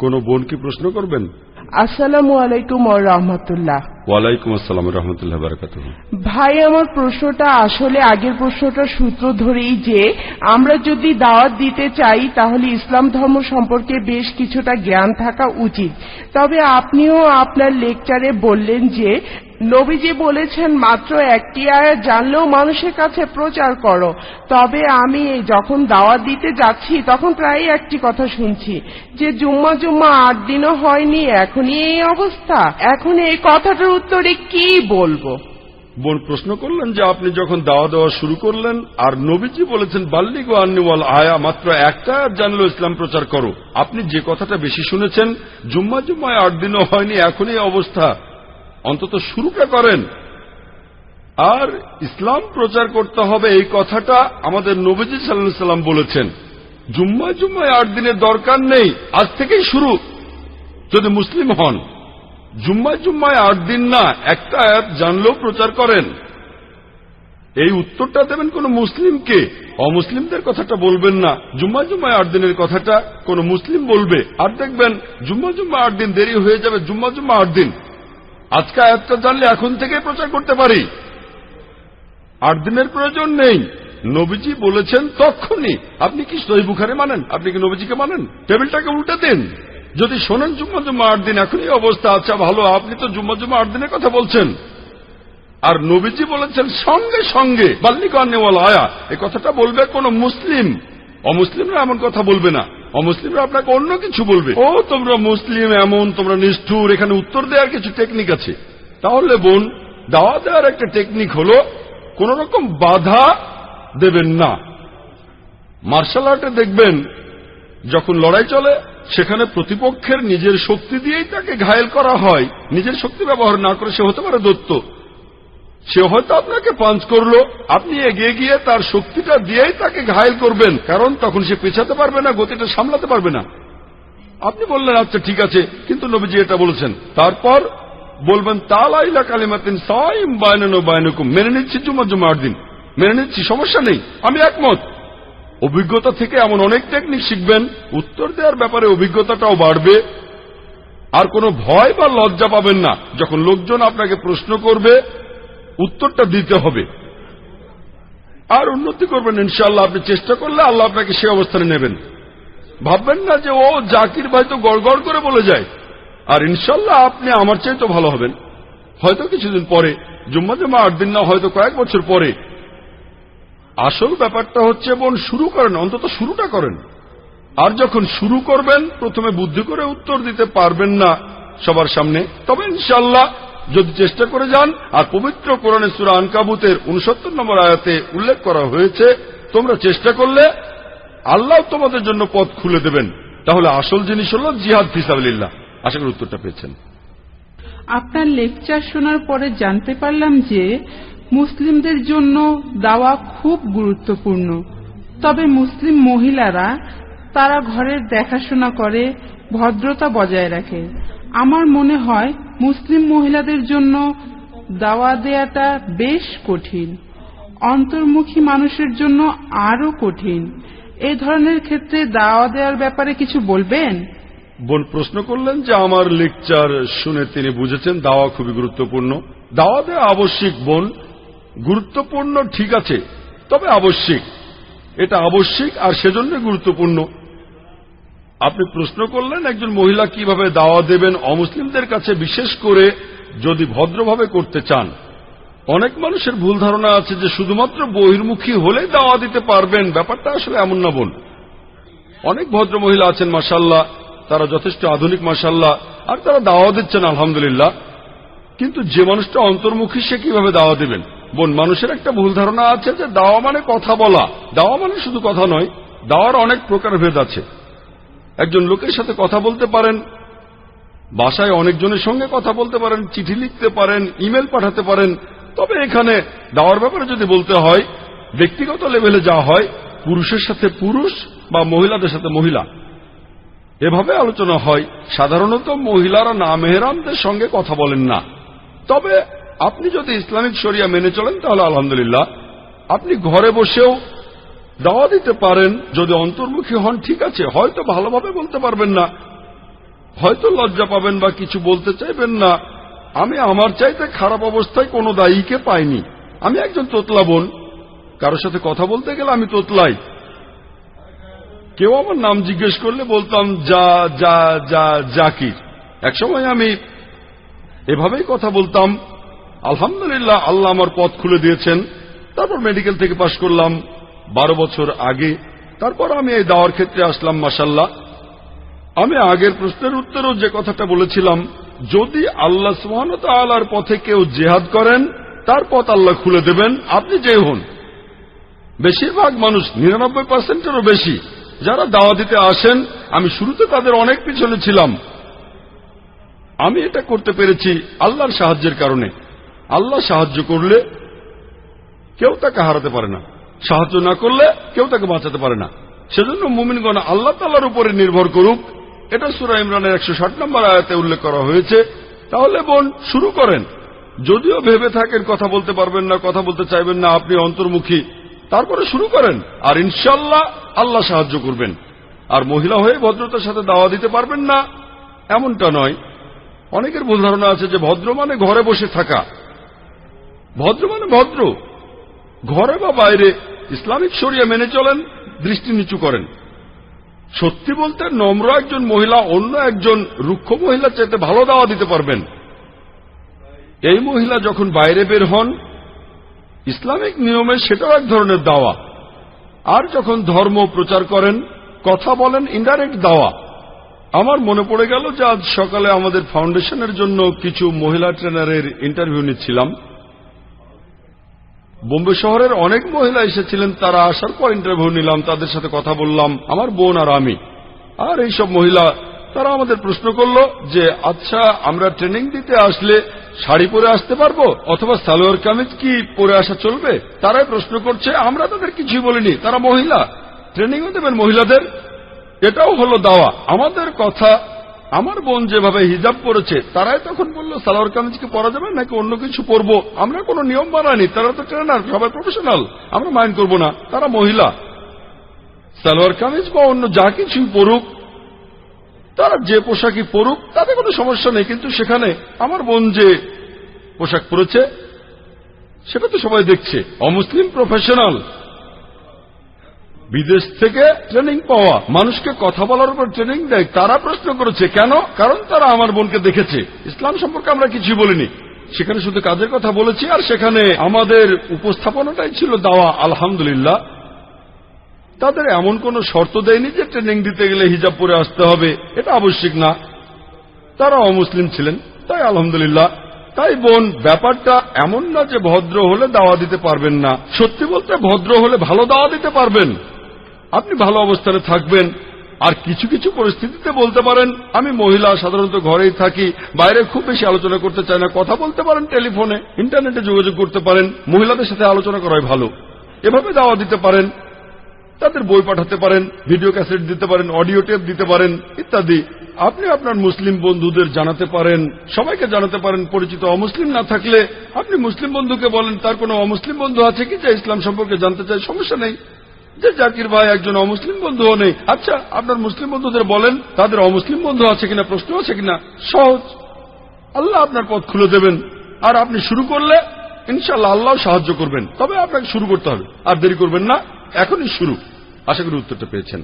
কোনো বোন কি প্রশ্ন করবেন? আসসালামু আলাইকুম ওয়া রাহমাতুল্লাহ। ওয়ালাইকুম আসসালাম ওয়া রাহমাতুল্লাহি ওয়া বারাকাতুহু। ভাই, আমার প্রশ্নটা আসলে আগের প্রশ্নটার সূত্র ধরেই যে আমরা যদি দাওয়াত দিতে চাই তাহলে ইসলাম ধর্ম সম্পর্কে বেশ কিছুটা জ্ঞান থাকা উচিত। তবে আপনিও আপনার লেকচারে বললেন যে নবীজি বলেছেন মাত্র একটি আয়াত জানলেও মানুষের কাছে প্রচার করো। তবে আমি যখন দাওয়াত দিতে যাচ্ছি তখন প্রায় একটি কথা শুনছি যে জুম্মা 8 দিনও হয়নি, এখনই এই অবস্থা। এখন এই কথাটার উত্তরে কি বলবো? বোন প্রশ্ন করলেন যে আপনি যখন দাওয়া দেওয়া শুরু করলেন আর নবীজি বলেছেন বাল্লিগু আন্নি ওয়াল আয়া, মাত্র একটা আয়াত জানলেও ইসলাম প্রচার করো, আপনি যে কথাটা বেশি শুনেছেন জুম্মা 8 দিনও হয়নি, এখনই অবস্থা, অন্তত শুরুটা করেন। আর ইসলাম প্রচার করতে হবে এই কথাটা আমাদের নবীজি সাল্লাল্লাহু আলাইহি সাল্লাম বলেছেন। জুম্মা 8 দিনের দরকার নেই, আজ থেকেই শুরু। যদি মুসলিম হন, জুম্মা 8 দিন না, একটা আয়াত জানলেও প্রচার করেন। এই উত্তরটা দেবেন কোন মুসলিমকে, অমুসলিমদের কথাটা বলবেন না। জুম্মা 8 দিনের কথাটা কোন মুসলিম বলবে, আর দেখবেন জুম্মা 8 দিন দেরি হয়ে যাবে। জুম্মা 8 দিন, আজকে আয়াতটা জানলে এখন থেকে প্রচার করতে পারি। 8 দিনের প্রয়োজন নেই, নবীজি বলেছেন তখনই। আপনি কি সহিহ বুখারী মানেন? আপনি কি নবীজিকে মানেন? টেবিলটাকে উল্টে দিন। যদি শোনেন জুম্মা 8 দিন এখনই অবস্থা, আচ্ছা ভালো, আপনি তো জুম্মা 8 দিনের কথা বলছেন, আর নবীজি বলেছেন সঙ্গে সঙ্গে বাল্লিগু আন্নি ওয়াল আয়া, এই কথাটা বলবে কোন মুসলিম। অমুসলিমরা এমন কথা বলবে না, অমুসলিমরা আপনাকে অন্য কিছু বলবে। ও তোমরা মুসলিম এমন, তোমরা নিষ্ঠুর। এখানে উত্তর দেওয়ার কিছু টেকনিক আছে। তাহলে বোন, দাওয়া দেওয়ার একটা টেকনিক হলো কোন রকম বাধা দেবেন না। মার্শাল আর্টে দেখবেন যখন লড়াই চলে সেখানে প্রতিপক্ষের নিজের শক্তি দিয়েই তাকে ঘায়েল করা হয়। নিজের শক্তি ব্যবহার না করে, সে হতে পারে দৈত্য, সে হয়তো আপনাকে পাঞ্চ করলো, আপনি এগিয়ে গিয়ে তার শক্তিটা দিয়েই তাকে ঘায়েল করবেন, কারণ তখন সে পেছাতে পারবে না, গতিটা সামলাতে পারবে না। আপনি বললেন আচ্ছা ঠিক আছে, কিন্তু নবীজি এটা বলেছেন। তারপর বলবেন তালা ইলা কালিমাতিন সাওয়াইন বাইনানা ওয়া বাইনাকুম, মেনে নিচ্ছি জুম্মা 8 দিন, মেনে নিচ্ছি, সমস্যা নেই, আমি একমত। অভিজ্ঞতা থেকে এমন অনেক টেকনিক শিখবেন, উত্তর দেওয়ার ব্যাপারে অভিজ্ঞতাটাও বাড়বে। আর কোনো ভয় বা লজ্জা পাবেন না। যখন লোকজন আপনাকে প্রশ্ন করবে উত্তরটা দিতে হবে, আর উন্নতি করবেন ইনশাআল্লাহ। আপনি চেষ্টা করলে আল্লাহ আপনাকে সে অবস্থানে নেবেন। ভাববেন না যে ও জাকির ভাই তো গড়গড় করে বলে যায়, আর ইনশাআল্লাহ আপনি আমার চেয়ে তো ভালো হবেন। হয়তো কিছুদিন পরে, জুম্মা 8 দিন না, হয়তো কয়েক বছর পরে। আসল ব্যাপারটা হচ্ছে বোন, শুরু করেন, অন্তত শুরুটা করেন। আর যখন শুরু করবেন প্রথমে বুদ্ধি করে উত্তর দিতে পারবেন না সবার সামনে, তবে ইনশাআল্লাহ যদি চেষ্টা করে যান। আর পবিত্র কোরআনে সূরা আনকাবুতের 69 নম্বর আয়াতে উল্লেখ করা হয়েছে, তোমরা চেষ্টা করলে আল্লাহ তোমাদের জন্য পথ খুলে দেবেন। তাহলে আসল জিনিস হল জিহাদ ফি সাবিলিল্লাহ। আশা করি উত্তরটা পেয়েছেন। আপনার লেকচার শোনার পরে জানতে পারলাম যে মুসলিমদের জন্য দাওয়া খুব গুরুত্বপূর্ণ। তবে মুসলিম মহিলারা তারা ঘরের দেখাশোনা করে, ভদ্রতা বজায় রাখে। আমার মনে হয় মুসলিম মহিলাদের জন্য দাওয়া দেয়াটা বেশ কঠিন, অন্তর্মুখী মানুষের জন্য আরো কঠিন। এই ধরনের ক্ষেত্রে দাওয়া দেওয়ার ব্যাপারে কিছু বলবেন? বোন প্রশ্ন করলেন যে আমার লেকচার শুনে তিনি বুঝেছেন দাওয়া খুবই গুরুত্বপূর্ণ। দাওয়া দেওয়া আবশ্যিক বোন, গুরুত্বপূর্ণ ঠিক আছে, তবে আবশ্যিক। এটা আবশ্যিক আর সেজন্য গুরুত্বপূর্ণ। আপনি প্রশ্ন করলেন একজন মহিলা কিভাবে দাওয়া দেবেন অমুসলিমদের কাছে, বিশেষ করে যদি ভদ্রভাবে করতে চান। অনেক মানুষের ভুল ধারণা আছে যে শুধুমাত্র বহির্মুখী হলে দাওয়া দিতে পারবেন। ব্যাপারটা আসলে এমন না বোন। অনেক ভদ্র মহিলা আছেন মাশাআল্লাহ, তারা যথেষ্ট আধুনিক মাশাআল্লাহ, আর তারা দাওয়া দিচ্ছেন আলহামদুলিল্লাহ। কিন্তু যে মানুষটা অন্তর্মুখী সে কিভাবে দাওয়া দেবেন? বোন, মানুষের একটা ভুল ধারণা আছে যে দাওয়া মানে কথা বলা। দাওয়া মানে শুধু কথা নয়, দাওয়ার অনেক প্রকারভেদ আছে। একজন লোকের সাথে কথা বলতে পারেন, বাসায় অনেকজনের সঙ্গে কথা বলতে পারেন, চিঠি লিখতে পারেন, ইমেল পাঠাতে পারেন। তবে এখানে দাওয়ার ব্যাপারে যদি বলতে হয়, ব্যক্তিগত লেভেলে যা হয়, পুরুষের সাথে পুরুষ বা মহিলাদের সাথে মহিলা, এভাবে আলোচনা হয়। সাধারণত মহিলারা নামেহরামদের সঙ্গে কথা বলেন না। তবে আপনি যদি ইসলামিক শরিয়া মেনে চলেন তাহলে আলহামদুলিল্লাহ আপনি ঘরে বসেও দাওয়া দিতে পারেন। যদি অন্তর্মুখী হন ঠিক আছে, হয়তো ভালোভাবে বলতে পারবেন না, হয়তো লজ্জা পাবেন বা কিছু বলতে চাইবেন না। আমি আমার চাইতে খারাপ অবস্থায় কোনো দায়ীকে পাইনি। আমি একজন তোতলা বোন, কারোর সাথে কথা বলতে গেলে আমি তোতলাই। কেউ আমার নাম জিজ্ঞেস করলে বলতাম যা যা যা জাকির। একসময় আমি এভাবেই কথা বলতাম। আলহামদুলিল্লাহ, আল্লাহ আমার পথ খুলে দিয়েছেন। তারপর মেডিকেল থেকে পাশ করলাম 12 বছর আগে। তারপর আমি এই দাওয়ার ক্ষেত্রে আসলাম। মাশাআল্লাহ, আমি আগের প্রশ্নের উত্তরও যে কথাটা বলেছিলাম, যদি আল্লাহ সুবহানাহু ওয়া তাআলার পথে কেউ জিহাদ করেন, তার পথ আল্লাহ খুলে দেবেন, আপনি যে হন। বেশিরভাগ মানুষ, 99%-এরও বেশি যারা দাওয়া দিতে আসেন, আমি শুরুতে তাদের অনেক পিছনে ছিলাম। আমি এটা করতে পেরেছি আল্লাহর সাহায্যের কারণে। আল্লাহ সাহায্য করলে কেউ তাকে হারাতে পারে না, সাহায্য না করলে কেউ তাকে বাঁচাতে পারে না। সেজন্য মুমিনগণ আল্লাহ তাআলার উপরে নির্ভর করুক। এটা সূরা ইমরানের 160 নম্বর আয়াতে উল্লেখ করা হয়েছে। তাহলে বোন, শুরু করেন। যদিও ভেবে থাকেন কথা বলতে পারবেন না, কথা বলতে চাইবেন না, আপনি অন্তর্মুখী, তারপরে শুরু করেন, আর ইনশাআল্লাহ আল্লাহ সাহায্য করবেন। আর মহিলা হয়ে ভদ্রতার সাথে দাওয়া দিতে পারবেন না এমনটা নয়। অনেকের ভুল ধারণা আছে যে ভদ্র মানে ঘরে বসে থাকা। ভদ্র মানে ভদ্র, ঘরে বা বাইরে ইসলামিক শরিয়া মেনে চলেন, দৃষ্টি নিচু করেন। সত্যি বলতে নম্র একজন মহিলা অন্য একজন রুক্ষ মহিলার চাইতে ভালো দাওয়া দিতে পারবেন। এই মহিলা যখন বাইরে বের হন ইসলামিক নিয়মে, সেটাও এক ধরনের দাওয়া। আর যখন ধর্ম প্রচার করেন, কথা বলেন, ইনডাইরেক্ট দাওয়া। আমার মনে পড়ে গেল যে আজ সকালে আমাদের ফাউন্ডেশনের জন্য কিছু মহিলা ট্রেনারের ইন্টারভিউ নিচ্ছিলাম। বোম্বে শহরের অনেক মহিলা এসেছিলেন। তারা আসার পর ইন্টারভিউ নিলাম, তাদের সাথে কথা বললাম, আমার বোন আর আমি। আর এইসব মহিলা তারা আমাদের প্রশ্ন করল যে আচ্ছা, আমরা ট্রেনিং দিতে আসলে শাড়ি পরে আসতে পারবো অথবা সালোয়ার কামিজ কি পরে আসা চলবে? তারাই প্রশ্ন করছে। আমরা তাদের কিছুই বলিনি, তারা মহিলা, ট্রেনিংও দেবেন মহিলাদের। এটাও হলো দাওয়া। আমাদের কথা, আমার বোন যেভাবে হিজাব পরেছে, তারাই তখন বললো সালোয়ার কামিজ কি পরা যাবে নাকি অন্য কিছু পরবো। আমরা কোনো নিয়ম বানাইনি, তারা তো ট্রেনার, সবাই প্রফেশনাল, আমরা মাইন্ড করবো না। তারা মহিলা, সালোয়ার কামিজ বা অন্য যা কিছুই পরুক, তারা যে পোশাকই পরুক, তাতে কোনো সমস্যা নেই। কিন্তু সেখানে আমার বোন যে পোশাক পরেছে সেটা তো সবাই দেখছে। অমুসলিম প্রফেশনাল, বিদেশ থেকে ট্রেনিং পাওয়া, মানুষকে কথা বলার উপর ট্রেনিং দেয়। তারা প্রশ্ন করেছে কেন? কারণ তারা আমার বোনকে দেখেছে। ইসলাম সম্পর্কে আমরা কিছুই বলিনি, সেখানে শুধু কাজের কথা বলেছি। আর সেখানে আমাদের উপস্থাপনাটাই ছিল দাওয়া। আলহামদুলিল্লাহ, তাদের এমন কোন শর্ত দেয়নি যে ট্রেনিং দিতে গেলে হিজাব পরে আসতে হবে, এটা আবশ্যিক না। তারা অমুসলিম ছিলেন, তাই আলহামদুলিল্লাহ। তাই বোন, ব্যাপারটা এমন না যে ভদ্র হলে দাওয়া দিতে পারবেন না। সত্যি বলতে ভদ্র হলে ভালো দাওয়া দিতে পারবেন। আপনি ভালো অবস্থানে থাকবেন। আর কিছু কিছু পরিস্থিতিতে বলতে পারেন আমি মহিলা, সাধারণত ঘরেই থাকি, বাইরে খুব বেশি আলোচনা করতে চাই না। কথা বলতে পারেন টেলিফোনে, ইন্টারনেটে যোগাযোগ করতে পারেন, মহিলাদের সাথে আলোচনা করাই ভালো। এভাবে দাওয়া দিতে পারেন। তাদের বই পাঠাতে পারেন, ভিডিও ক্যাসেট দিতে পারেন, অডিও টেপ দিতে পারেন, ইত্যাদি। আপনি আপনার মুসলিম বন্ধুদের জানাতে পারেন, সবাইকে জানাতে পারেন। পরিচিত অমুসলিম না থাকলে আপনি মুসলিম বন্ধুকে বলেন তার কোনো অমুসলিম বন্ধু আছে কি যে ইসলাম সম্পর্কে জানতে চায়, সমস্যা নেই। যে জাকির ভাই একজন অমুসলিম বন্ধুও নেই, আচ্ছা আপনার মুসলিম বন্ধুদের বলেন তাদের অমুসলিম বন্ধু আছে কিনা, প্রশ্ন আছে কিনা। সহজ, আল্লাহ আপনার পথ খুলে দেবেন। আর আপনি শুরু করলে ইনশাআল্লাহ আল্লাহ সাহায্য করবেন। তবে আপনাকে শুরু করতে হবে, আর দেরি করবেন না, এখনই শুরু। আশা করি উত্তরটা পেয়েছেন।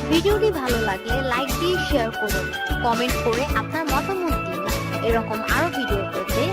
ভিডিওটি ভালো লাগলে লাইক দিয়ে শেয়ার করুন, কমেন্ট করে আপনার মতামত দিন। এরকম আরো ভিডিও পেতে